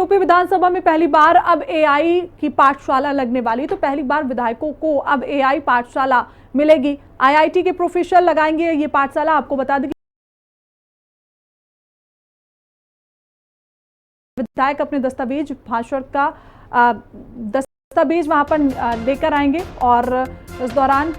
UP विधानसभा में पहली बार अब एआई की पाठशाला लगने वाली, तो पहली बार विधायकों को अब एआई पाठशाला मिलेगी। आईआईटी के प्रोफेसर लगाएंगे ये पाठशाला। आपको बता दें कि विधायक अपने दस्तावेज, भाषण का दस्तावेज वहां पर लेकर आएंगे और इस दौरान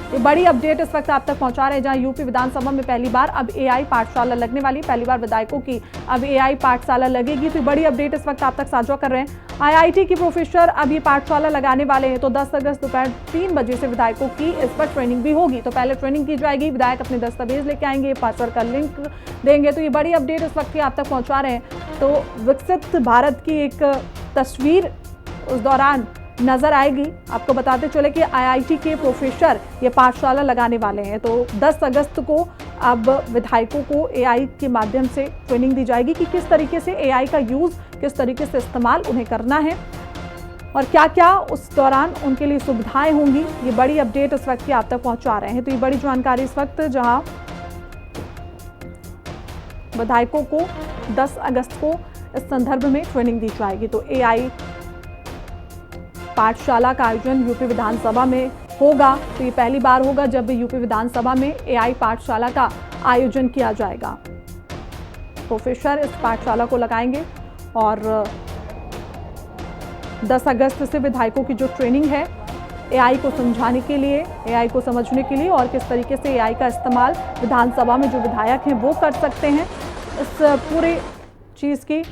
ये बड़ी अपडेट इस वक्त आप तक पहुंचा रहे हैं, जहां यूपी विधानसभा में पहली बार अब एआई पाठशाला लगने वाली, पहली बार विधायकों की अब एआई पाठशाला लगेगी। तो बड़ी अपडेट इस वक्त आप तक साझा कर रहे हैं। आईआईटी के प्रोफेसर अब ये पाठशाला लगाने वाले हैं। तो 10 अगस्त दोपहर 3 बजे से विधायकों की इस पर ट्रेनिंग भी होगी। तो पहले ट्रेनिंग की जाएगी, विधायक अपने दस्तावेज लेके आएंगे, पासवर्ड का लिंक देंगे। तो ये बड़ी अपडेट इस वक्त की आप तक पहुंचा रहे हैं। तो विकसित भारत की एक तस्वीर उस दौरान नजर आएगी। आपको बताते चले कि आईआईटी के प्रोफेसर ये पाठशाला लगाने वाले हैं। तो 10 अगस्त को अब विधायकों को एआई के माध्यम से ट्रेनिंग दी जाएगी कि किस तरीके से एआई का यूज, किस तरीके से इस्तेमाल उन्हें करना है और क्या क्या उस दौरान उनके लिए सुविधाएं होंगी। ये बड़ी अपडेट इस वक्त की आप तक पहुंचा रहे हैं। तो ये बड़ी जानकारी इस वक्त, जहां विधायकों को 10 अगस्त को इस संदर्भ में ट्रेनिंग दी जाएगी। तो एआई पाठशाला का आयोजन यूपी विधानसभा में होगा। तो ये पहली बार होगा जब यूपी विधानसभा में एआई पाठशाला का आयोजन किया जाएगा। प्रोफेसर इस पाठशाला को लगाएंगे और 10 अगस्त से विधायकों की जो ट्रेनिंग है एआई को समझाने के लिए, एआई को समझने के लिए और किस तरीके से एआई का इस्तेमाल विधानसभा में जो विधायक हैं वो कर सकते हैं, इस पूरी चीज़ की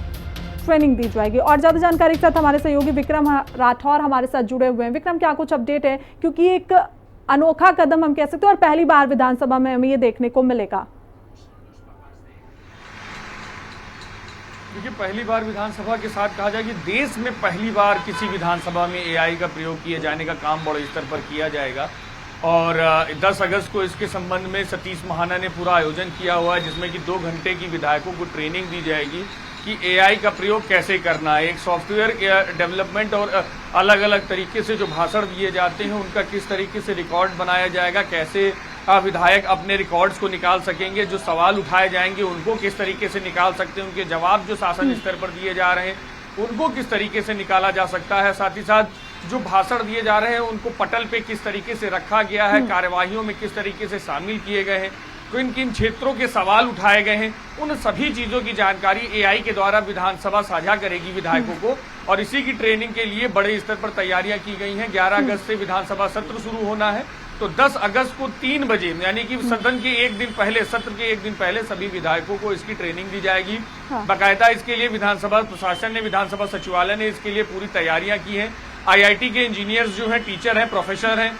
ट्रेनिंग दी जाएगी। और ज़्यादा जानकारी के साथ हमारे सहयोगी विक्रम राठौर हमारे साथ जुड़े हुए हैं। विक्रम, क्या कुछ अपडेट है, क्योंकि एक अनोखा कदम हम कह सकते हैं और पहली बार विधानसभा में हमें ये देखने को मिलेगा। देखिए, पहली बार विधानसभा के साथ कहा जाए कि देश में पहली बार किसी विधानसभा में एआई का प्रयोग किए जाने का काम बड़े स्तर पर किया जाएगा। और 10 अगस्त को इसके संबंध में सतीश महाना ने पूरा आयोजन किया हुआ है, जिसमें कि 2 घंटे की विधायकों को ट्रेनिंग दी जाएगी कि एआई का प्रयोग कैसे करना है, एक सॉफ्टवेयर डेवलपमेंट और अलग अलग तरीके से जो भाषण दिए जाते हैं उनका किस तरीके से रिकॉर्ड बनाया जाएगा, कैसे विधायक अपने रिकॉर्ड्स को निकाल सकेंगे, जो सवाल उठाए जाएंगे उनको किस तरीके से निकाल सकते हैं, उनके जवाब जो शासन स्तर पर दिए जा रहे हैं उनको किस तरीके से निकाला जा सकता है, साथ ही साथ जो भाषण दिए जा रहे हैं उनको पटल पे किस तरीके से रखा गया है, कार्यवाहियों में किस तरीके से शामिल किए गए हैं, किन किन क्षेत्रों के सवाल उठाए गए हैं, उन सभी चीजों की जानकारी एआई के द्वारा विधानसभा साझा करेगी विधायकों को। और इसी की ट्रेनिंग के लिए बड़े स्तर पर तैयारियां की गई हैं। 11 अगस्त से विधानसभा सत्र शुरू होना है। तो 10 अगस्त को 3 बजे यानी कि सदन के एक दिन पहले, सत्र के एक दिन पहले सभी विधायकों को इसकी ट्रेनिंग दी जाएगी। बाकायदा इसके लिए विधानसभा प्रशासन ने, विधानसभा सचिवालय ने इसके लिए पूरी तैयारियां की हैं। आईआईटी के इंजीनियर्स जो हैं, टीचर हैं, प्रोफेसर हैं,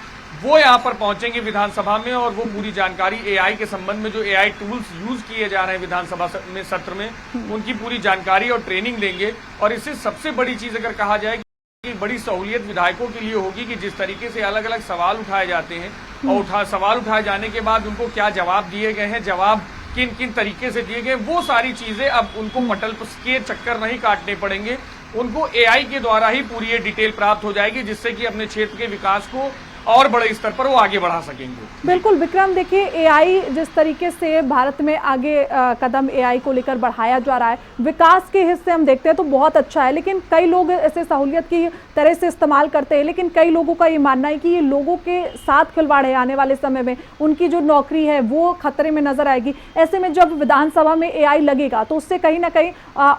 वो यहाँ पर पहुंचेंगे विधानसभा में और वो पूरी जानकारी एआई के संबंध में, जो एआई टूल्स यूज किए जा रहे हैं विधानसभा में सत्र में, उनकी पूरी जानकारी और ट्रेनिंग देंगे। और इससे सबसे बड़ी चीज अगर कहा जाए कि बड़ी सहूलियत विधायकों के लिए होगी कि जिस तरीके से अलग अलग सवाल उठाए जाते हैं और सवाल उठाए जाने के बाद उनको क्या जवाब दिए गए हैं, जवाब किन किन तरीके से दिए गए, वो सारी चीजें अब उनको पटल के चक्कर नहीं काटने पड़ेंगे। उनको एआई के द्वारा ही पूरी ये डिटेल प्राप्त हो जाएगी, जिससे कि अपने क्षेत्र के विकास को और बड़े स्तर पर वो आगे बढ़ा सकेंगे। बिल्कुल विक्रम, देखिए एआई जिस तरीके से भारत में आगे कदम एआई को लेकर बढ़ाया जा रहा है, विकास के हिस्से हम देखते हैं तो बहुत अच्छा है, लेकिन कई लोग ऐसे सहूलियत की तरह से इस्तेमाल करते हैं। लेकिन कई लोगों का ये मानना है कि ये लोगों के साथ खिलवाड़ है, आने वाले समय में उनकी जो नौकरी है वो खतरे में नजर आएगी। ऐसे में जब विधानसभा में एआई लगेगा तो उससे कहीं ना कहीं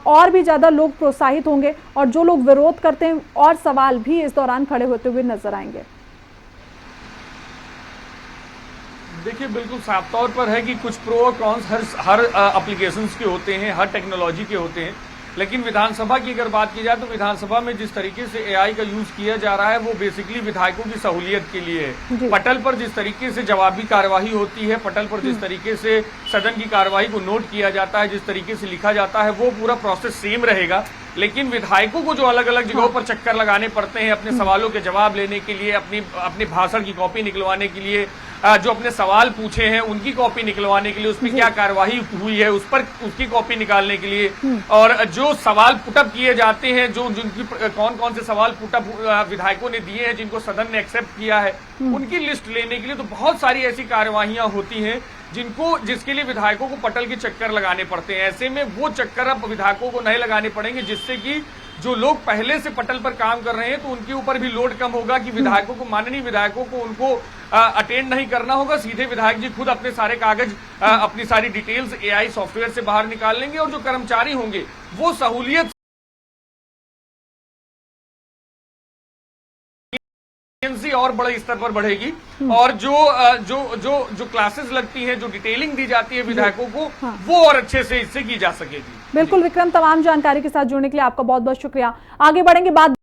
और भी ज्यादा लोग प्रोत्साहित होंगे और जो लोग विरोध करते हैं और सवाल भी इस दौरान खड़े होते हुए नजर आएंगे। देखिए, बिल्कुल साफ तौर पर है कि कुछ प्रो और कॉन्स हर एप्लीकेशंस के होते हैं, हर टेक्नोलॉजी के होते हैं। लेकिन विधानसभा की अगर बात की जाए तो विधानसभा में जिस तरीके से एआई का यूज किया जा रहा है वो बेसिकली विधायकों की सहूलियत के लिए है। पटल पर जिस तरीके से जवाबी कार्यवाही होती है, पटल पर जिस तरीके से सदन की कार्यवाही को नोट किया जाता है, जिस तरीके से लिखा जाता है, वो पूरा प्रोसेस सेम रहेगा। लेकिन विधायकों को जो अलग अलग जगहों पर चक्कर लगाने पड़ते हैं अपने सवालों के जवाब लेने के लिए, अपनी भाषण की कॉपी निकलवाने के लिए, जो अपने सवाल पूछे हैं उनकी कॉपी निकलवाने के लिए, उसमें क्या कार्यवाही हुई है उस पर उसकी कॉपी निकालने के लिए, और जो सवाल पुटअप किए जाते हैं, जो जिनकी कौन कौन से सवाल पुटअप विधायकों ने दिए हैं जिनको सदन ने एक्सेप्ट किया है, उनकी लिस्ट लेने के लिए। तो बहुत सारी ऐसी कार्यवाहियां होती हैं जिसके लिए विधायकों को पटल के चक्कर लगाने पड़ते हैं। ऐसे में वो चक्कर अब विधायकों को नहीं लगाने पड़ेंगे, जिससे कि जो लोग पहले से पटल पर काम कर रहे हैं तो उनके ऊपर भी लोड कम होगा कि विधायकों को, माननीय विधायकों को उनको अटेंड नहीं करना होगा। सीधे विधायक जी खुद अपने सारे कागज, अपनी सारी डिटेल्स एआई सॉफ्टवेयर से बाहर निकाल लेंगे, और जो कर्मचारी होंगे वो सहूलियत और बड़े स्तर पर बढ़ेगी, और जो क्लासेस लगती हैं, जो डिटेलिंग दी जाती है विधायकों को, वो और अच्छे से इससे की जा सकेगी। बिल्कुल विक्रम, तमाम जानकारी के साथ जुड़ने के लिए आपका बहुत बहुत शुक्रिया। आगे बढ़ेंगे बात